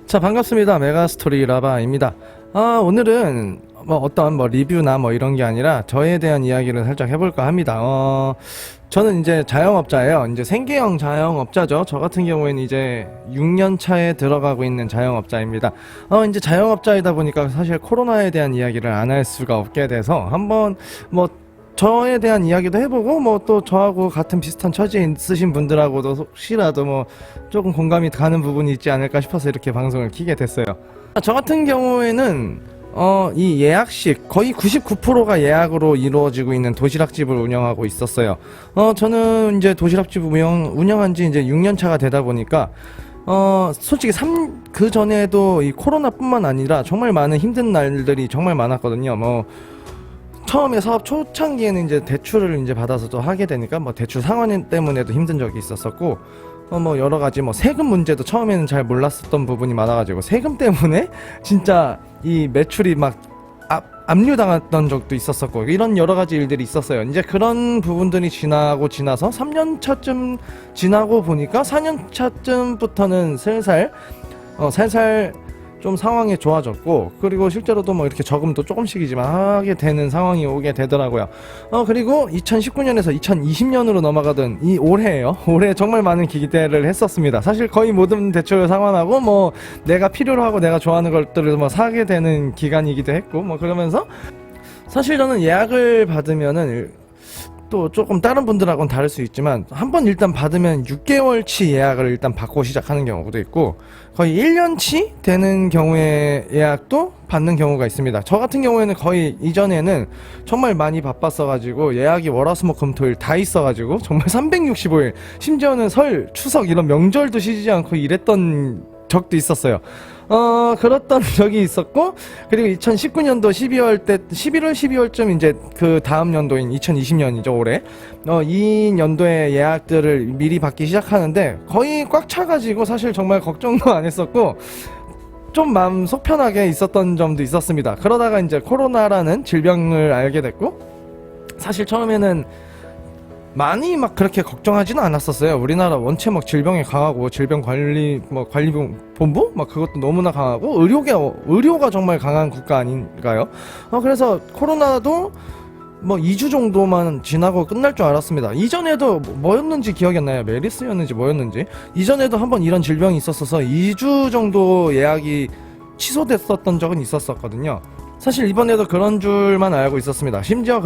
자, 반갑습니다. 메가스토리 라바입니다. 오늘은 어떤 리뷰나 이런 게 아니라 저에 대한 이야기를 살짝 해볼까 합니다. 저는 이제 자영업자예요. 이제 생계형 자영업자죠. 저 같은 경우에는 이제 6년 차에 들어가고 있는 자영업자입니다. 이제 자영업자이다 보니까 사실 코로나에 대한 이야기를 안 할 수가 없게 돼서 한번 저에 대한 이야기도 해보고 또 저하고 같은 비슷한 처지에 있으신 분들하고도 혹시라도 조금 공감이 가는 부분이 있지 않을까 싶어서 이렇게 방송을 키게 됐어요. 저 같은 경우에는 이 예약식 거의 99%가 예약으로 이루어지고 있는 도시락집을 운영하고 있었어요. 저는 이제 도시락집 운영한 지 이제 6년 차가 되다 보니까 솔직히 그 전에도 이 코로나뿐만 아니라 정말 많은 힘든 날들이 정말 많았거든요. 처음에 사업 초창기에는 이제 대출을 이제 받아서 또 하게 되니까 대출 상환 때문에도 힘든 적이 있었었고, 여러 가지 세금 문제도 처음에는 잘 몰랐었던 부분이 많아가지고 세금 때문에 진짜 이 매출이 압류당했던 적도 있었었고, 이런 여러 가지 일들이 있었어요. 이제 그런 부분들이 지나서 3년 차쯤 지나고 보니까 4년 차쯤부터는 살살 좀 상황이 좋아졌고, 그리고 실제로도 이렇게 저금도 조금씩이지만 하게 되는 상황이 오게 되더라고요. 그리고 2019년에서 2020년으로 넘어가던 이 올해예요. 올해 정말 많은 기대를 했었습니다. 사실 거의 모든 대출을 상환하고 내가 필요로 하고 내가 좋아하는 것들을 사게 되는 기간이기도 했고, 그러면서 사실 저는 예약을 받으면은 또 조금 다른 분들하고는 다를 수 있지만 한번 일단 받으면 6개월치 예약을 일단 받고 시작하는 경우도 있고, 거의 1년치 되는 경우에 예약도 받는 경우가 있습니다. 저 같은 경우에는 거의 이전에는 정말 많이 바빴어가지고 예약이 월화수목금토일 다 있어가지고 정말 365일, 심지어는 설, 추석 이런 명절도 쉬지 않고 일했던 적도 있었어요. 그랬던 적이 있었고, 그리고 2019년도 11월, 12월쯤 이제 그 다음 연도인 2020년이죠, 올해. 이 연도의 예약들을 미리 받기 시작하는데 거의 꽉 차가지고 사실 정말 걱정도 안 했었고, 좀 마음 속 편하게 있었던 점도 있었습니다. 그러다가 이제 코로나라는 질병을 알게 됐고, 사실 처음에는 많이 그렇게 걱정하지는 않았었어요. 우리나라 원체 질병에 강하고 질병관리본부 그것도 너무나 강하고 의료가 정말 강한 국가 아닌가요? 그래서 코로나도 2주 정도만 지나고 끝날 줄 알았습니다. 이전에도 뭐였는지 기억이 안 나요. 메리스였는지 뭐였는지. 이전에도 한번 이런 질병이 있었어서 2주 정도 예약이 취소됐었던 적은 있었거든요. 사실 이번에도 그런 줄만 알고 있었습니다. 심지어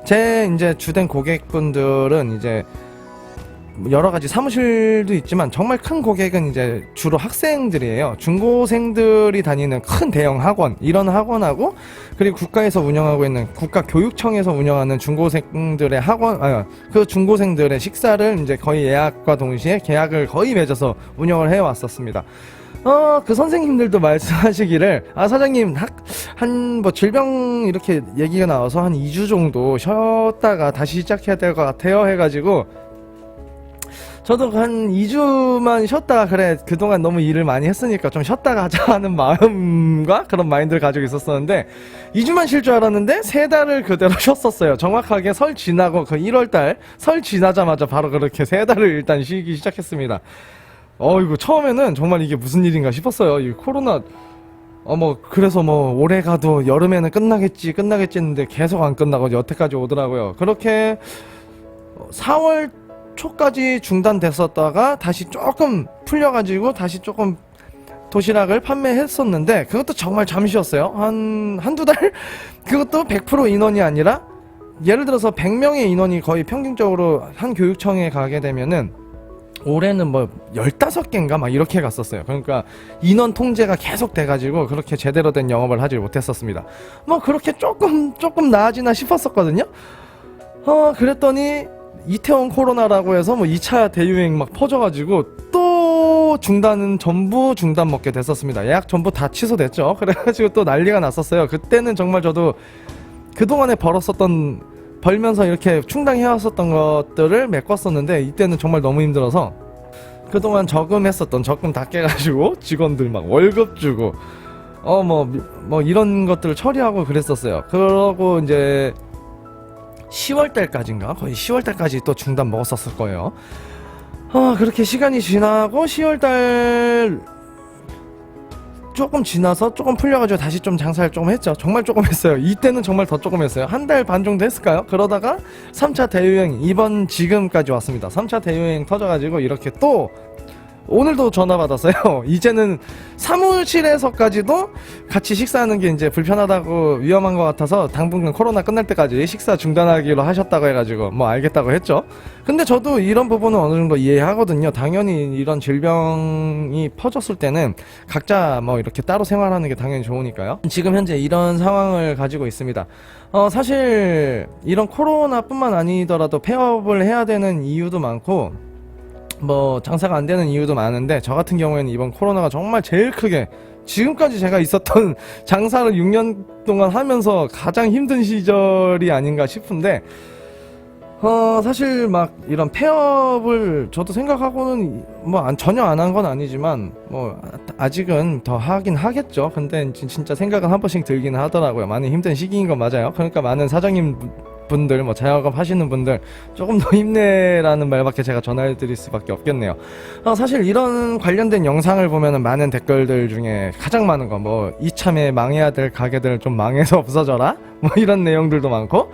제 이제 주된 고객분들은 이제 여러 가지 사무실도 있지만 정말 큰 고객은 이제 주로 학생들이에요. 중고생들이 다니는 큰 대형 학원, 이런 학원하고, 그리고 국가에서 운영하고 있는 국가교육청에서 운영하는 중고생들의 그 중고생들의 식사를 이제 거의 예약과 동시에 계약을 거의 맺어서 운영을 해왔었습니다. 그 선생님들도 말씀하시기를, 사장님, 질병 이렇게 얘기가 나와서 한 2주 정도 쉬었다가 다시 시작해야 될 것 같아요 해가지고, 저도 한 2주만 쉬었다가, 그래, 그동안 너무 일을 많이 했으니까 좀 쉬었다가 하자 하는 마음과 그런 마인드를 가지고 있었었는데, 2주만 쉴 줄 알았는데 3달을 그대로 쉬었었어요. 정확하게 설 지나고 그 1월달 설 지나자마자 바로 그렇게 3달을 일단 쉬기 시작했습니다. 이거 처음에는 정말 이게 무슨 일인가 싶었어요. 이 코로나, 그래서 올해 가도 여름에는 끝나겠지 했는데 계속 안 끝나고 여태까지 오더라고요. 그렇게 4월 초까지 중단됐었다가 다시 조금 풀려가지고 다시 조금 도시락을 판매했었는데, 그것도 정말 잠시였어요. 한두 달? 그것도 100% 인원이 아니라, 예를 들어서 100명의 인원이 거의 평균적으로 한 교육청에 가게 되면은 올해는 15개인가 이렇게 갔었어요. 그러니까 인원 통제가 계속 돼가지고 그렇게 제대로 된 영업을 하지 못했었습니다. 그렇게 조금 나아지나 싶었었거든요. 그랬더니 이태원 코로나라고 해서 2차 대유행 퍼져가지고 또 전부 중단 먹게 됐었습니다. 예약 전부 다 취소됐죠. 그래가지고 또 난리가 났었어요. 그때는 정말 저도 그동안에 벌면서 이렇게 충당해왔었던 것들을 메꿨었는데, 이때는 정말 너무 힘들어서 그동안 적금 다 깨가지고 직원들 월급 주고 이런 것들을 처리하고 그랬었어요. 그러고 이제 10월달까지인가? 거의 10월달까지 또 중단 먹었었을 거예요. 그렇게 시간이 지나고 10월달 조금 지나서 조금 풀려가지고 다시 좀 장사를 조금 했죠. 정말 조금 했어요. 이때는 정말 더 조금 했어요. 한 달 반 정도 했을까요? 그러다가 3차 대유행, 이번 지금까지 왔습니다. 3차 대유행 터져가지고 이렇게 또 오늘도 전화 받았어요. 이제는 사무실에서까지도 같이 식사하는 게 이제 불편하다고 위험한 것 같아서 당분간 코로나 끝날 때까지 식사 중단하기로 하셨다고 해가지고 뭐 알겠다고 했죠. 근데 저도 이런 부분은 어느 정도 이해하거든요. 당연히 이런 질병이 퍼졌을 때는 각자 뭐 이렇게 따로 생활하는 게 당연히 좋으니까요. 지금 현재 이런 상황을 가지고 있습니다. 사실 이런 코로나뿐만 아니더라도 폐업을 해야 되는 이유도 많고 뭐 장사가 안 되는 이유도 많은데, 저 같은 경우에는 이번 코로나가 정말 제일 크게 지금까지 제가 있었던 장사를 6년 동안 하면서 가장 힘든 시절이 아닌가 싶은데, 사실 막 이런 폐업을 저도 생각하고는 뭐 전혀 안 한 건 아니지만 뭐 아직은 더 하긴 하겠죠. 근데 진짜 생각은 한 번씩 들기는 하더라고요. 많이 힘든 시기인 건 맞아요. 그러니까 많은 사장님 분들, 뭐 자영업 하시는 분들 조금 더 힘내라는 말밖에 제가 전해드릴 수밖에 없겠네요. 사실 이런 관련된 영상을 보면은 많은 댓글들 중에 가장 많은 거 뭐 이참에 망해야 될 가게들 좀 망해서 없어져라 뭐 이런 내용들도 많고,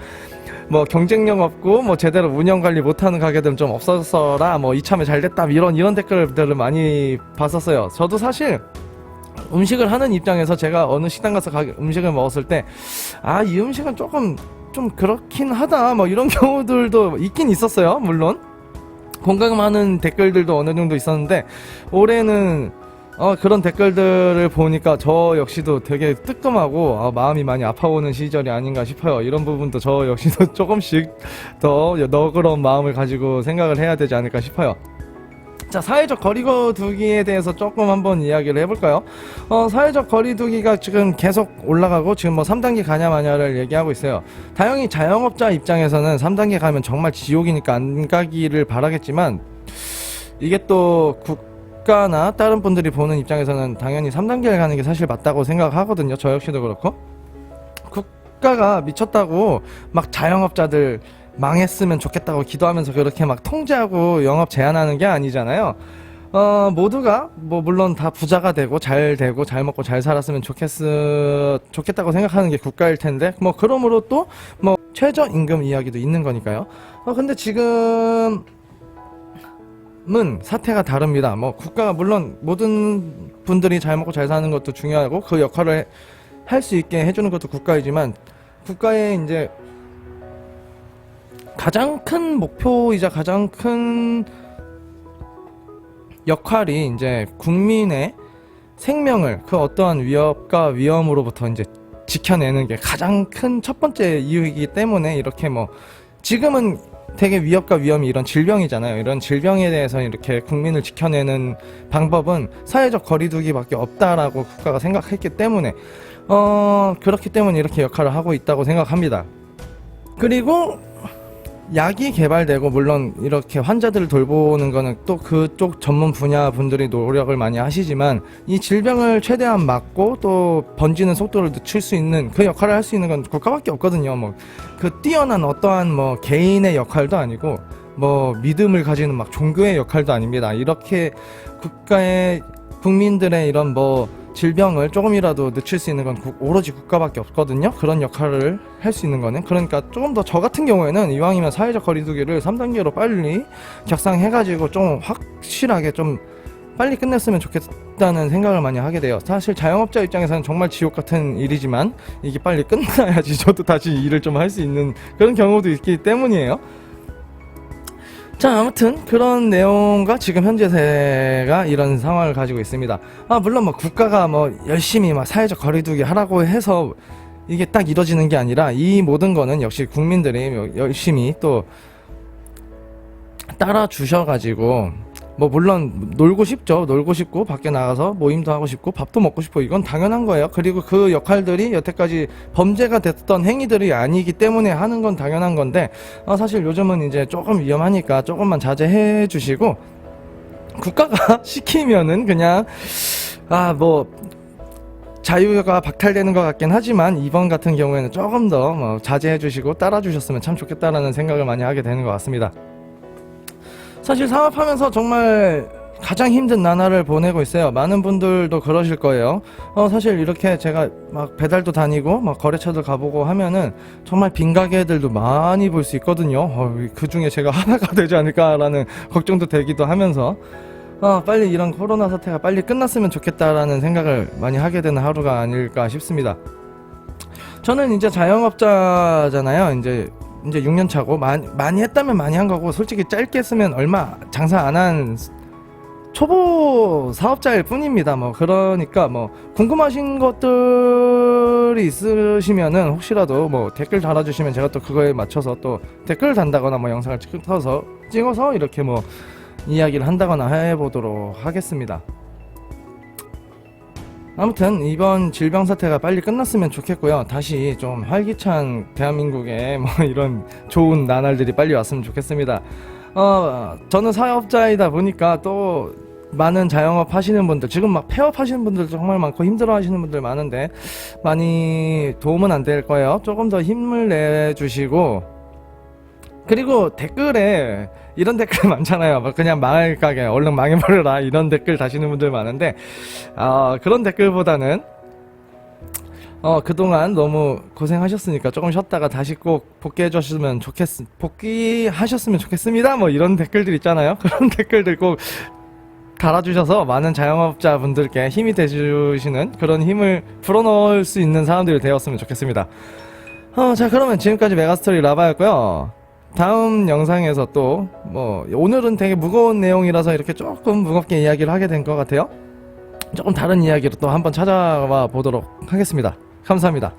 뭐 경쟁력 없고 뭐 제대로 운영 관리 못하는 가게들은 좀 없어서라, 뭐 이참에 잘 됐다, 이런 댓글들을 많이 봤었어요. 저도 사실 음식을 하는 입장에서 제가 어느 식당 가서 음식을 먹었을 때 이 음식은 조금 좀 그렇긴 하다 뭐 이런 경우들도 있긴 있었어요. 물론 공감하는 댓글들도 어느 정도 있었는데, 올해는 그런 댓글들을 보니까 저 역시도 되게 뜨끔하고 마음이 많이 아파오는 시절이 아닌가 싶어요. 이런 부분도 저 역시도 조금씩 더 너그러운 마음을 가지고 생각을 해야 되지 않을까 싶어요. 자, 사회적 거리두기에 대해서 조금 한번 이야기를 해볼까요? 사회적 거리두기가 지금 계속 올라가고 지금 뭐 3단계 가냐 마냐를 얘기하고 있어요. 다행히 자영업자 입장에서는 3단계 가면 정말 지옥이니까 안 가기를 바라겠지만, 이게 또 국가나 다른 분들이 보는 입장에서는 당연히 3단계를 가는 게 사실 맞다고 생각하거든요. 저 역시도 그렇고. 국가가 미쳤다고 막 자영업자들 망했으면 좋겠다고 기도하면서 그렇게 막 통제하고 영업 제한하는 게 아니잖아요. 모두가 뭐 물론 다 부자가 되고 잘 먹고 잘 살았으면 좋겠다고 생각하는 게 국가일 텐데, 뭐 그러므로 또 뭐 최저임금 이야기도 있는 거니까요. 근데 지금은 사태가 다릅니다. 뭐 국가가 물론 모든 분들이 잘 먹고 잘 사는 것도 중요하고 그 역할을 할 수 있게 해주는 것도 국가이지만, 국가의 이제 가장 큰 목표이자 가장 큰 역할이 이제 국민의 생명을 그 어떠한 위협과 위험으로부터 이제 지켜내는 게 가장 큰 첫 번째 이유이기 때문에, 이렇게 뭐 지금은 되게 위협과 위험이 이런 질병이잖아요. 이런 질병에 대해서 이렇게 국민을 지켜내는 방법은 사회적 거리두기밖에 없다라고 국가가 생각했기 때문에 그렇기 때문에 이렇게 역할을 하고 있다고 생각합니다. 그리고 약이 개발되고 물론 이렇게 환자들을 돌보는 거는 또 그쪽 전문 분야 분들이 노력을 많이 하시지만, 이 질병을 최대한 막고 또 번지는 속도를 늦출 수 있는 그 역할을 할 수 있는 건 국가밖에 없거든요. 뭐 그 뛰어난 어떠한 뭐 개인의 역할도 아니고 뭐 믿음을 가지는 막 종교의 역할도 아닙니다. 이렇게 국민들의 이런 뭐 질병을 조금이라도 늦출 수 있는 건 오로지 국가밖에 없거든요. 그런 역할을 할 수 있는 거는. 그러니까 조금 더 저 같은 경우에는 이왕이면 사회적 거리두기를 3단계로 빨리 격상해가지고 좀 확실하게 좀 빨리 끝냈으면 좋겠다는 생각을 많이 하게 돼요. 사실 자영업자 입장에서는 정말 지옥 같은 일이지만 이게 빨리 끝나야지 저도 다시 일을 좀 할 수 있는 그런 경우도 있기 때문이에요. 자, 아무튼 그런 내용과 지금 현재가 이런 상황을 가지고 있습니다. 물론 뭐 국가가 뭐 열심히 막 사회적 거리두기 하라고 해서 이게 딱 이루어지는 게 아니라, 이 모든 거는 역시 국민들이 열심히 또 따라 주셔가지고, 뭐 물론 놀고 싶고 밖에 나가서 모임도 하고 싶고 밥도 먹고 싶고, 이건 당연한 거예요. 그리고 그 역할들이 여태까지 범죄가 됐던 행위들이 아니기 때문에 하는 건 당연한 건데, 사실 요즘은 이제 조금 위험하니까 조금만 자제해 주시고, 국가가 시키면은 그냥 뭐 자유가 박탈되는 것 같긴 하지만, 이번 같은 경우에는 조금 더 뭐 자제해 주시고 따라 주셨으면 참 좋겠다라는 생각을 많이 하게 되는 것 같습니다. 사실 사업하면서 정말 가장 힘든 나날을 보내고 있어요. 많은 분들도 그러실 거예요. 사실 이렇게 제가 막 배달도 다니고 막 거래처들 가보고 하면은 정말 빈 가게들도 많이 볼 수 있거든요. 그 중에 제가 하나가 되지 않을까라는 걱정도 되기도 하면서 빨리 이런 코로나 사태가 빨리 끝났으면 좋겠다라는 생각을 많이 하게 되는 하루가 아닐까 싶습니다. 저는 이제 자영업자잖아요. 이제 6년 차고 많이 했다면 많이 한 거고, 솔직히 짧게 쓰면 얼마 장사 안 한 초보 사업자일 뿐입니다. 뭐 그러니까 뭐 궁금하신 것들이 있으시면은 혹시라도 뭐 댓글 달아주시면 제가 또 그거에 맞춰서 또 댓글 단다거나 뭐 영상을 찍어서 이렇게 뭐 이야기를 한다거나 해보도록 하겠습니다. 아무튼 이번 질병 사태가 빨리 끝났으면 좋겠고요. 다시 좀 활기찬 대한민국에 뭐 이런 좋은 나날들이 빨리 왔으면 좋겠습니다. 저는 사업자이다 보니까 또 많은 자영업 하시는 분들, 지금 막 폐업 하시는 분들도 정말 많고 힘들어 하시는 분들 많은데 많이 도움은 안 될 거예요. 조금 더 힘을 내주시고, 그리고 댓글에 이런 댓글 많잖아요. 막 그냥 망할 가게 얼른 망해버려라 이런 댓글 다시는 분들 많은데, 그런 댓글보다는 그동안 너무 고생하셨으니까 조금 쉬었다가 다시 꼭 복귀하셨으면 좋겠습니다. 뭐 이런 댓글들 있잖아요. 그런 댓글들 꼭 달아주셔서 많은 자영업자 분들께 힘이 돼주시는, 그런 힘을 불어넣을 수 있는 사람들이 되었으면 좋겠습니다. 자, 그러면 지금까지 메가스토리 라바였고요. 다음 영상에서 또 오늘은 되게 무거운 내용이라서 이렇게 조금 무겁게 이야기를 하게 된 것 같아요. 조금 다른 이야기로 또 한번 찾아와 보도록 하겠습니다. 감사합니다.